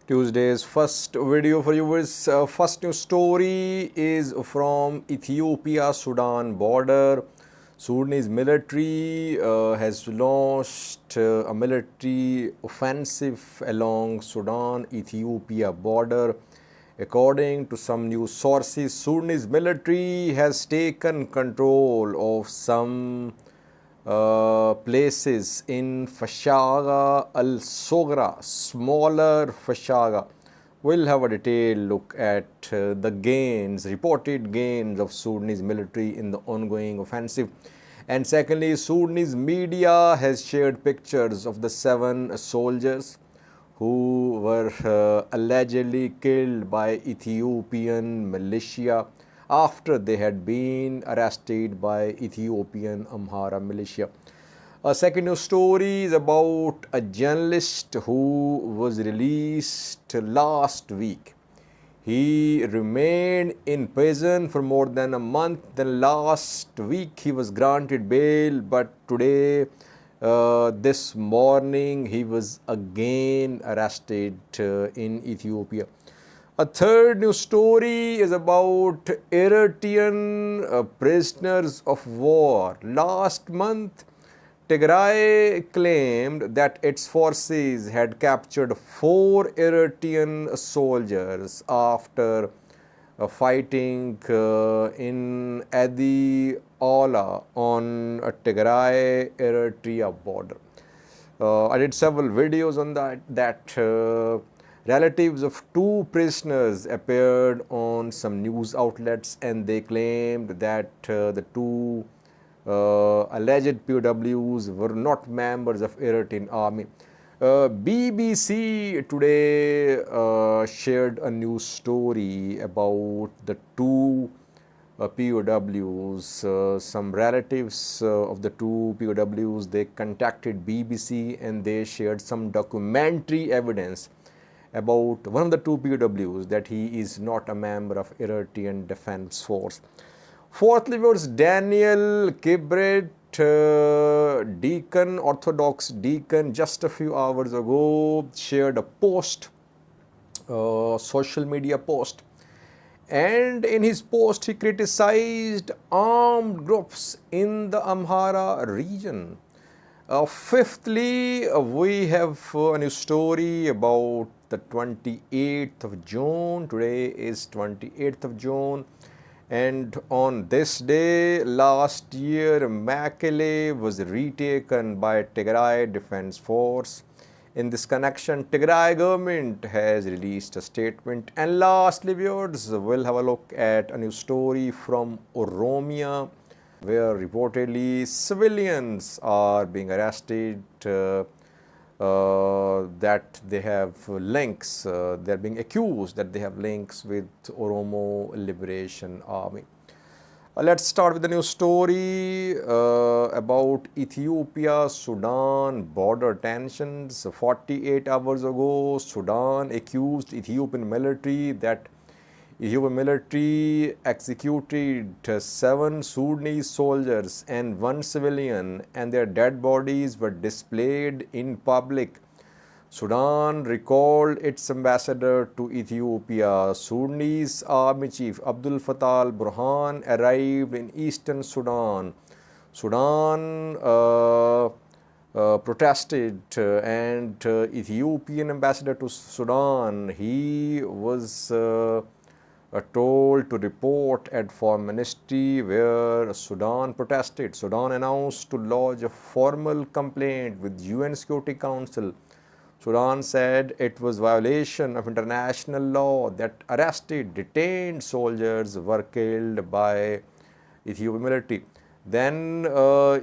Tuesday's first video for you is first news story is from Ethiopia-Sudan border. Sudanese military has launched a military offensive along Sudan-Ethiopia border. According to some news sources, Sudanese military has taken control of some places in Fashaga al-Sogra, smaller Fashaga. We'll have a detailed look at the gains, reported gains of Sudanese military in the ongoing offensive. And secondly, Sudanese media has shared pictures of the 7 soldiers who were allegedly killed by Ethiopian militia after they had been arrested by Ethiopian Amhara militia. A second news story is about a journalist who was released last week. He remained in prison for more than a month. Then last week he was granted bail, but today, this morning, he was again arrested in Ethiopia. A third news story is about Eritrean prisoners of war. Last month, Tigray claimed that its forces had captured 4 Eritrean soldiers after fighting in Ethio on a Tigray-Eritrea border. I did several videos on that. Relatives of 2 prisoners appeared on some news outlets and they claimed that the 2 alleged POWs were not members of Eritrean army. BBC today shared a news story about the 2 POWs. Some relatives of the 2 POWs, they contacted BBC and they shared some documentary evidence about one of the 2 POWs that he is not a member of Eritrean Defense Force. Fourthly was Daniel Kibret, deacon, Orthodox deacon, just a few hours ago shared a post, social media post, and in his post he criticized armed groups in the Amhara region. Fifthly, we have a new story about the 28th of June. Today is 28th of June. And on this day, last year, Mekelle was retaken by Tigray Defense Force. In this connection, Tigray government has released a statement. And lastly, viewers, we'll have a look at a new story from Oromia, where reportedly civilians are being arrested, that they have links, they're being accused that they have links with Oromo Liberation Army. Let's start with the news story about Ethiopia-Sudan border tensions. 48 hours ago, Sudan accused Ethiopian military that Ethiopian military executed 7 Sudanese soldiers and 1 civilian, and their dead bodies were displayed in public. Sudan recalled its ambassador to Ethiopia. Sudanese Army Chief Abdul Fattah al-Burhan arrived in eastern Sudan. Sudan protested, and Ethiopian ambassador to Sudan, he was told to report at Foreign Ministry where Sudan protested. Sudan announced to lodge a formal complaint with UN Security Council. Sudan said it was violation of international law that arrested, detained soldiers were killed by Ethiopian military. Then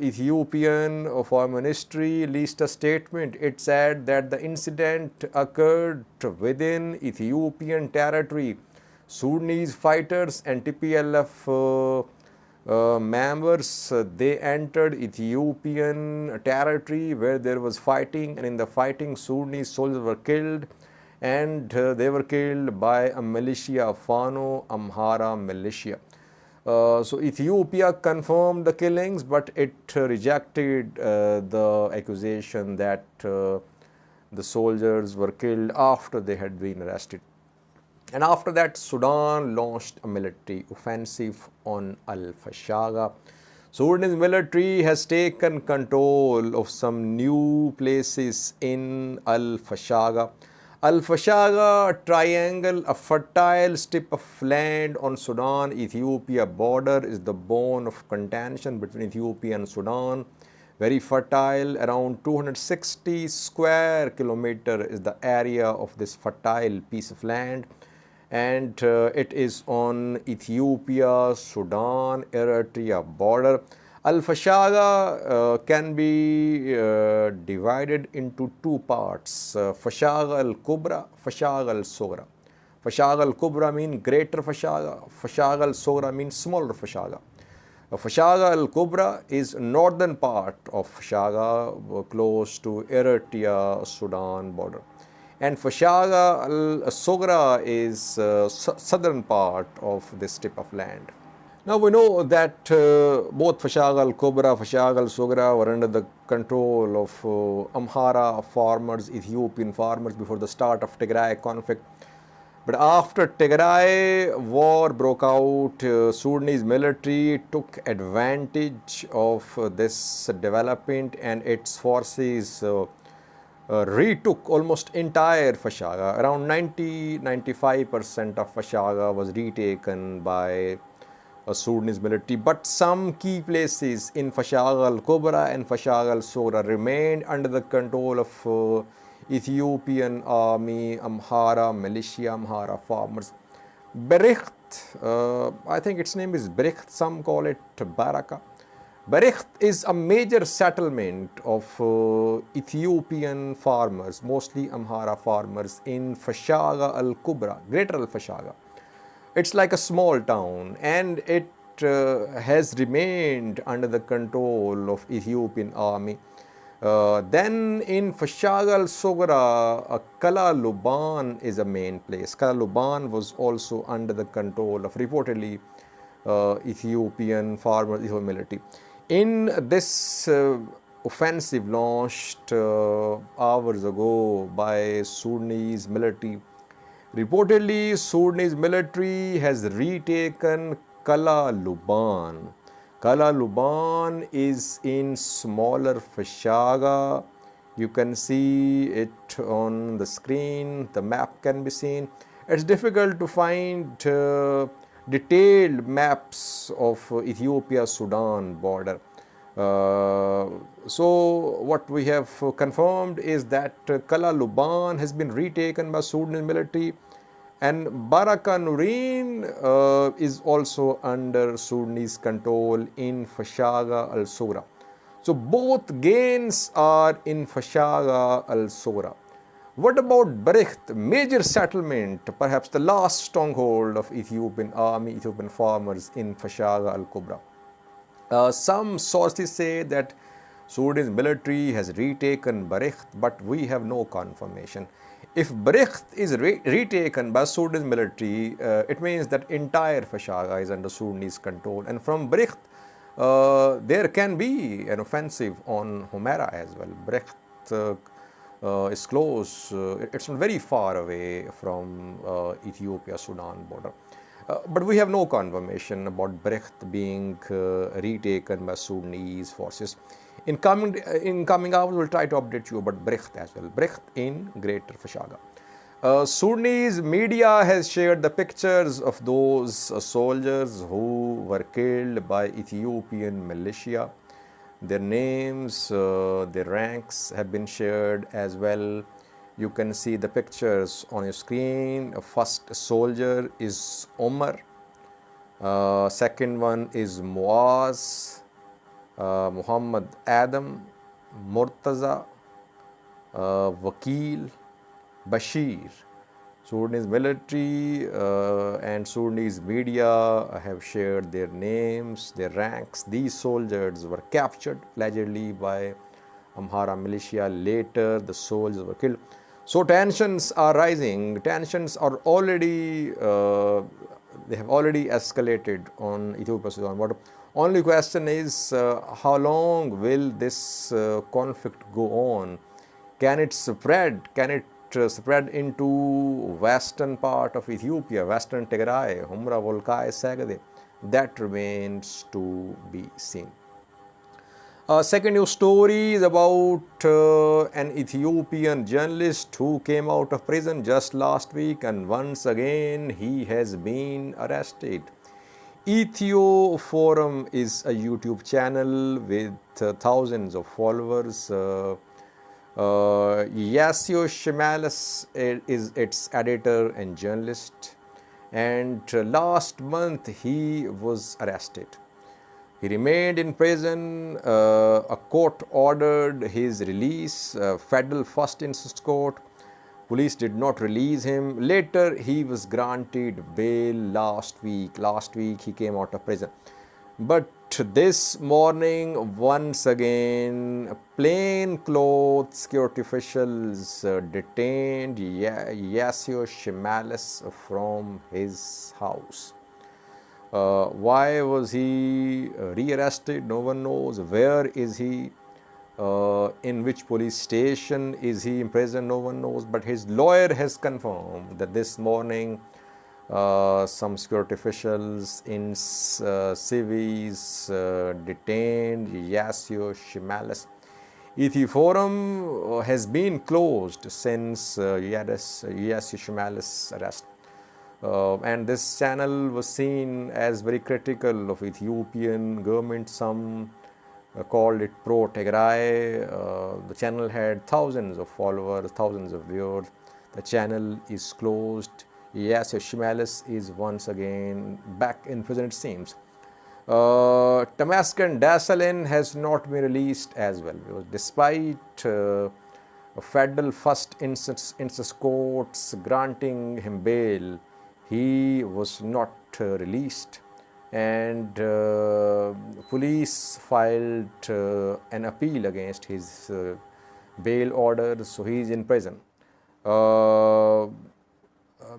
Ethiopian Foreign Ministry released a statement. It said that the incident occurred within Ethiopian territory. Sudanese fighters and TPLF members, they entered Ethiopian territory where there was fighting, and in the fighting Sudanese soldiers were killed, and they were killed by a militia, Fano Amhara militia. So Ethiopia confirmed the killings, but it rejected the accusation that The soldiers were killed after they had been arrested. And after that, Sudan launched a military offensive on Al-Fashaga. Sudanese military has taken control of some new places in Al-Fashaga. Al-Fashaga Triangle, a fertile strip of land on Sudan-Ethiopia border, is the bone of contention between Ethiopia and Sudan. Very fertile, around 260 square kilometer is the area of this fertile piece of land, and it is on Ethiopia-Sudan Eritrea border. Al-Fashaga can be divided into two parts, Fashaga al-Kubra, Fashaga al-Sugra. Fashaga al-Kubra means greater Fashaga, Fashaga al-Sugra means smaller Fashaga. Fashaga al-Kubra is northern part of Fashaga, close to Eritrea-Sudan border. And Fashaga al-Sugra is southern part of this strip of land. Now we know that both Fashaga al-Kubra, Fashaga al-Sugra were under the control of Amhara farmers, Ethiopian farmers before the start of Tigray conflict. But after Tigray war broke out, Sudanese military took advantage of this development and its forces retook almost entire Fashaga. Around 90-95% of Fashaga was retaken by Sudanese military, but some key places in Fashaga al-Kubra and Fashaga al-Sugra remained under the control of Ethiopian army, Amhara militia, Amhara farmers. Bericht, I think its name is Bericht, some call it Baraka. Bericht is a major settlement of Ethiopian farmers, mostly Amhara farmers, in Fashaga al-Kubra, greater al-Fashaga. It's like a small town, and it has remained under the control of Ethiopian army. Then in Fashaga al-Sugra, Qala Loban is a main place. Qala Loban was also under the control of reportedly Ethiopian farmers, Ethiopian military. In this offensive launched hours ago by Sudanese military, reportedly Sudanese military has retaken Qala Loban. Qala Loban is in smaller Fashaga. You can see it on the screen, the map can be seen. It's difficult to find detailed maps of Ethiopia-Sudan border. So what we have confirmed is that Qala Loban has been retaken by Sudanese military, and Baraka Nureen is also under Sudanese control in Fashaga al-Sugra. So both gains are in Fashaga al-Sugra. What about Bericht, major settlement, perhaps the last stronghold of Ethiopian army, Ethiopian farmers in Fashaga al-Kubra? Some sources say that Sudanese military has retaken Bericht, but we have no confirmation. If Bericht is retaken by Sudanese military, it means that entire Fashaga is under Sudanese control. And from Bericht, there can be an offensive on Amhara as well. Bericht is close, it's not very far away from Ethiopia-Sudan border. But we have no confirmation about Bericht being retaken by Sudanese forces. In coming hours, we'll try to update you about Bericht as well. Bericht in Greater Fashaga. Sudanese media has shared the pictures of those soldiers who were killed by Ethiopian militia. Their names, their ranks have been shared as well. You can see the pictures on your screen. First soldier is Omar. Second one is Muaz, Muhammad Adam, Murtaza, Wakil, Bashir. Sudanese military and Sudanese media have shared their names, their ranks. These soldiers were captured allegedly by Amhara militia. Later, the soldiers were killed. So tensions are rising. Tensions are already, they have already escalated on Ethiopia-Sudan border. Only question is how long will this conflict go on? Can it spread? Can it spread into western part of Ethiopia, western Tigray, Humra Volkai Sagade? That remains to be seen. Second news story is about an Ethiopian journalist who came out of prison just last week, and once again he has been arrested. Ethio Forum is a YouTube channel with thousands of followers. Yayashew Shimelis is its editor and journalist, and last month he was arrested. He remained in prison. A court ordered his release, federal first instance court. Police did not release him. Later, he was granted bail last week. Last week, he came out of prison. But this morning, once again, plainclothes security officials detained Yayashew Shimelis from his house. Why was he rearrested? No one knows. Where is he? In which police station is he in prison? No one knows. But his lawyer has confirmed that this morning some security officials in civis detained Yayashew Shimelis. Ethio Forum has been closed since Yayashew Shimelis' arrest. And this channel was seen as very critical of Ethiopian government. Some called it pro-Tigray. The channel had thousands of followers, thousands of viewers. The channel is closed. Yayashew Shimelis is once again back in prison, it seems. Damascus Dasalin has not been released as well, because despite federal first instance courts granting him bail, he was not released, and police filed an appeal against his bail order, so he is in prison.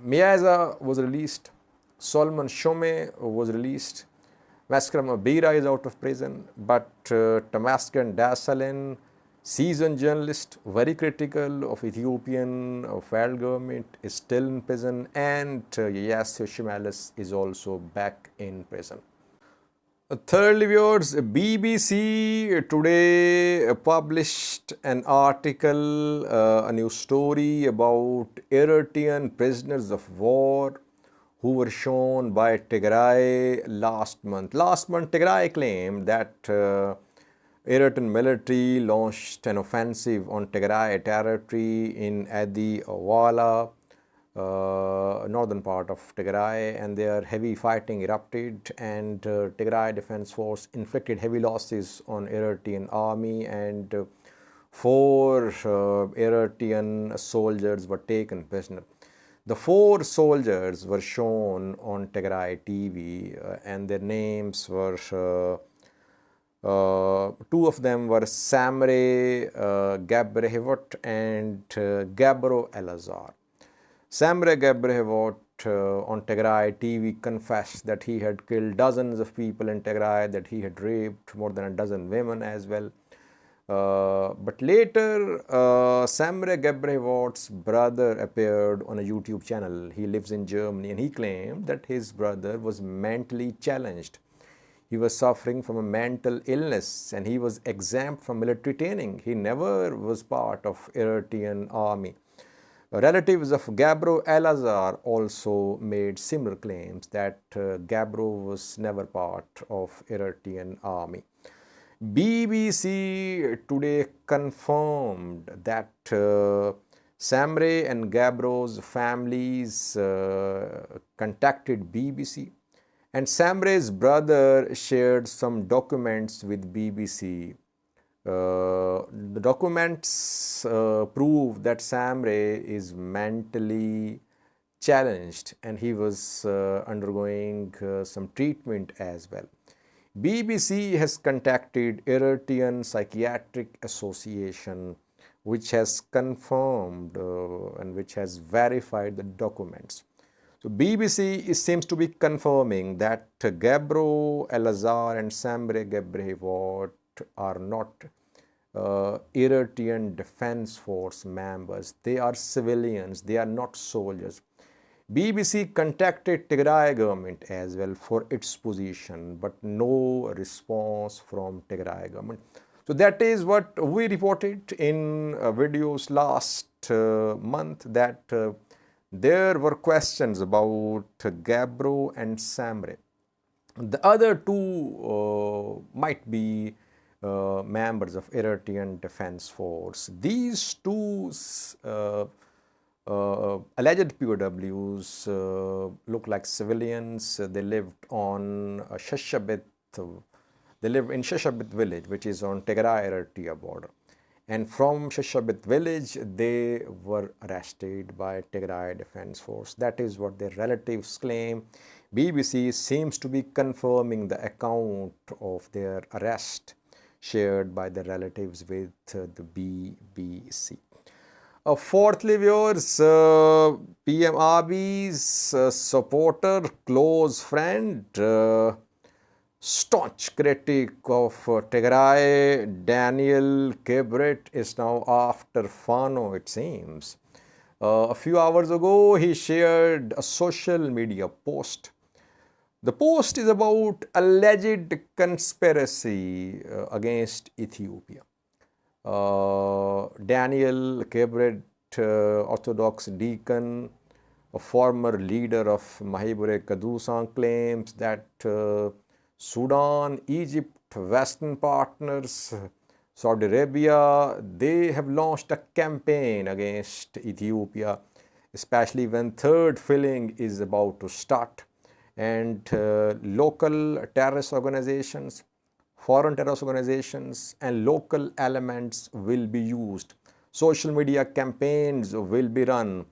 Miaza was released, Solomon Shome was released, Maskram Abira is out of prison, but Damascus Dasalin, seasoned journalist, very critical of Ethiopian federal government, is still in prison, and Yayashew Shimelis is also back in prison. Thirdly, viewers, BBC today published an article, a news story about Eritrean prisoners of war who were shown by Tigray last month. Last month, Tigray claimed that Eritrean military launched an offensive on Tigray territory in Ethio, northern part of Tigray, and there heavy fighting erupted, and Tigray Defense Force inflicted heavy losses on Eritrean army, and 4 Eritrean soldiers were taken prisoner. The 4 soldiers were shown on Tigray TV, and their names were 2 of them were Samre Gabrehevot and Gabro Elazar. Samre Gabrehevot on Tigray TV confessed that he had killed dozens of people in Tigray, that he had raped more than a dozen women as well. But later, Samre Gabrehevot's brother appeared on a YouTube channel. He lives in Germany, and he claimed that his brother was mentally challenged. He was suffering from a mental illness, and he was exempt from military training. He never was part of Eritrean army. Relatives of Gabro Elazar also made similar claims that Gabro was never part of Eritrean army. BBC today confirmed that Samre and Gabro's families contacted BBC, and Samre's brother shared some documents with BBC. The documents prove that Samre is mentally challenged, and he was undergoing some treatment as well. BBC has contacted Eritrean Psychiatric Association, which has confirmed and which has verified the documents. So BBC seems to be confirming that Gabro Elazar and Samre Gabrehevot are not Eritrean Defense Force members. They are civilians, they are not soldiers. BBC contacted Tigray government as well for its position, but no response from Tigray government. So that is what we reported in videos last month, that there were questions about Gabro and Samre. The other two might be members of Eritrean Defense Force. These two alleged POWs look like civilians. They lived on Shashabit. They live in Shashabit village, which is on Tigray-Eritrea border. And from Shashabit village, they were arrested by Tigray Defense Force. That is what their relatives claim. BBC seems to be confirming the account of their arrest shared by the relatives with the BBC. Fourthly, viewers, PM Abiy's supporter, close friend, staunch critic of Tigray, Daniel Kibret, is now after Fano, it seems. A few hours ago, he shared a social media post. The post is about alleged conspiracy against Ethiopia. Daniel Kibret, Orthodox deacon, a former leader of Mahibure Kadusan, claims that Sudan, Egypt, Western partners, Saudi Arabia, they have launched a campaign against Ethiopia, especially when third filling is about to start. And local terrorist organizations, foreign terrorist organizations, and local elements will be used. Social media campaigns will be run.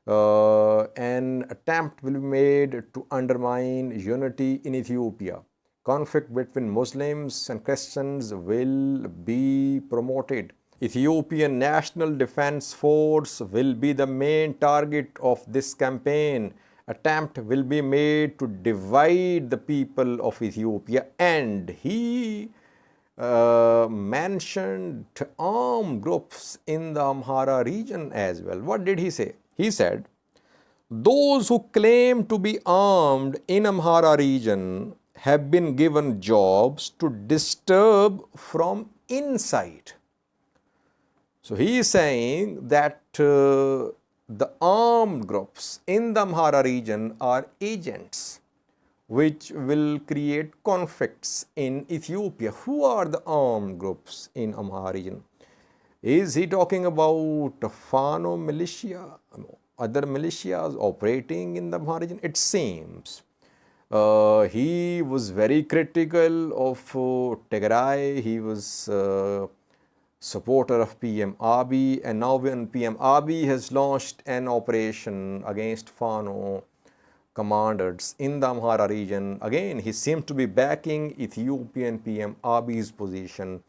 An attempt will be made to undermine unity in Ethiopia. Conflict between Muslims and Christians will be promoted. Ethiopian National Defense Force will be the main target of this campaign. Attempt will be made to divide the people of Ethiopia, and he mentioned armed groups in the Amhara region as well. What did he say? He said, those who claim to be armed in Amhara region have been given jobs to disturb from inside. So he is saying that the armed groups in the Amhara region are agents which will create conflicts in Ethiopia. Who are the armed groups in Amhara region? Is he talking about Fano militia, other militias operating in the Amhara region? It seems. He was very critical of Tigray. He was supporter of PM Abiy, and now when PM Abiy has launched an operation against Fano commanders in the Amhara region, again he seems to be backing Ethiopian PM Abiy's position,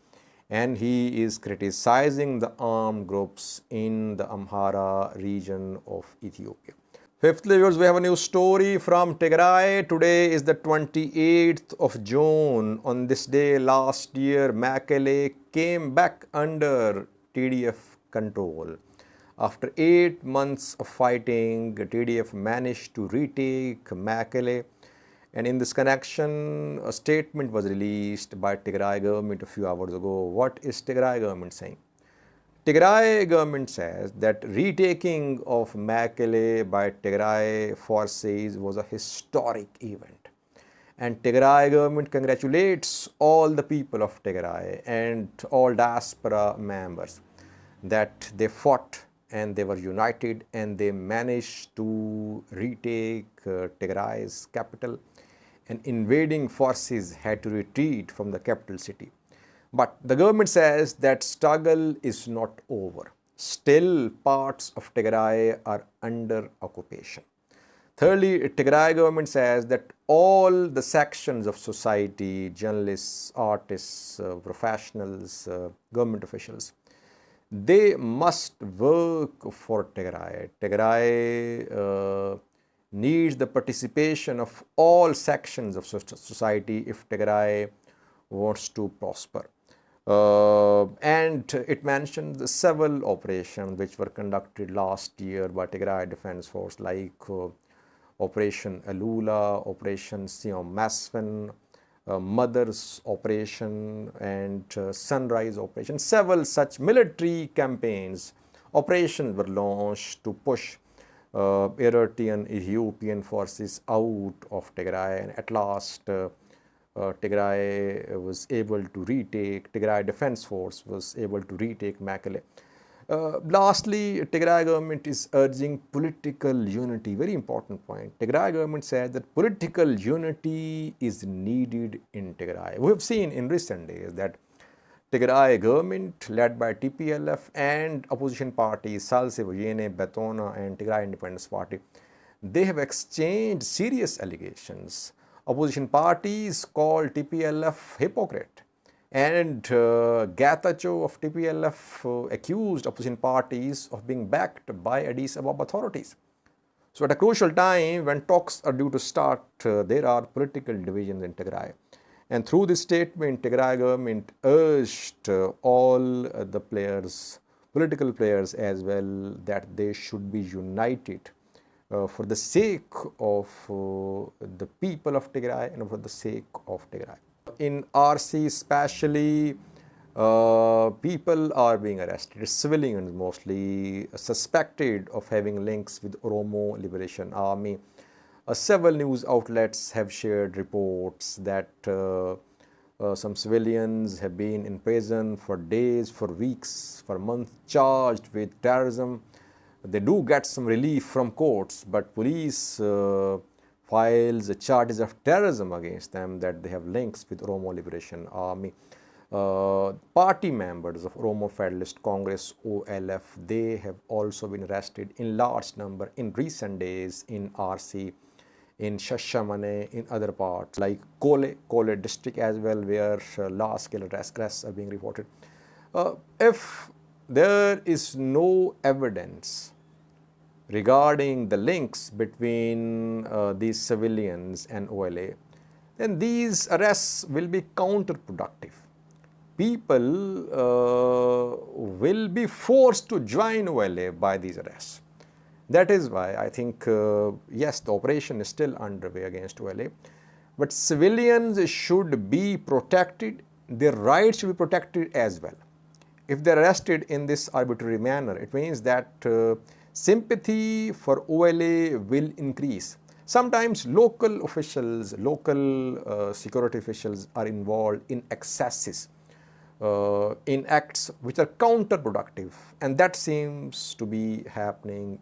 and he is criticizing the armed groups in the Amhara region of Ethiopia. Fifthly, viewers, we have a new story from Tigray. Today is the 28th of June. On this day last year, Mekelle came back under TDF control. After 8 months of fighting, TDF managed to retake Mekelle. And in this connection, a statement was released by Tigray government a few hours ago. What is Tigray government saying? Tigray government says that retaking of Mekelle by Tigray forces was a historic event. And Tigray government congratulates all the people of Tigray and all diaspora members that they fought and they were united and they managed to retake Tigray's capital, and invading forces had to retreat from the capital city. But the government says that struggle is not over. Still, parts of Tigray are under occupation. Thirdly, Tigray government says that all the sections of society, journalists, artists, professionals, government officials, they must work for Tigray. Tigray needs the participation of all sections of society if Tigray wants to prosper. And it mentions several operations which were conducted last year by Tigray Defense Force, like Operation Alula, Operation Siom Masfen, Mother's Operation, and Sunrise Operation. Several such military campaigns, operations were launched to push Eritrean Ethiopian forces out of Tigray, and at last Tigray was able to retake, Tigray Defense Force was able to retake Mekelle. Lastly, Tigray government is urging political unity. Very important point. Tigray government said that political unity is needed in Tigray. We have seen in recent days that Tigray government led by TPLF and opposition parties Salse Vojene, Betona and Tigray Independence Party, they have exchanged serious allegations. Opposition parties called TPLF hypocrite, and Getachew of TPLF accused opposition parties of being backed by Addis Ababa authorities. So at a crucial time when talks are due to start, there are political divisions in Tigray. And through this statement, Tigray government urged all the players, political players as well, that they should be united for the sake of the people of Tigray and for the sake of Tigray. In Arsi especially, people are being arrested, civilians mostly, suspected of having links with Oromo Liberation Army. Several news outlets have shared reports that some civilians have been in prison for days, for weeks, for months, charged with terrorism. They do get some relief from courts, but police files charges of terrorism against them, that they have links with Oromo Liberation Army. Party members of Oromo Federalist Congress OLF, they have also been arrested in large number in recent days in Arsi, in Shashamane, in other parts like Kole district as well, where large scale arrests are being reported. If there is no evidence regarding the links between these civilians and OLA, then these arrests will be counterproductive. People will be forced to join OLA by these arrests. That is why I think, yes, the operation is still underway against OLA, but civilians should be protected, their rights should be protected as well. If they are arrested in this arbitrary manner, it means that sympathy for OLA will increase. Sometimes local officials, local security officials are involved in excesses, in acts which are counterproductive, and that seems to be happening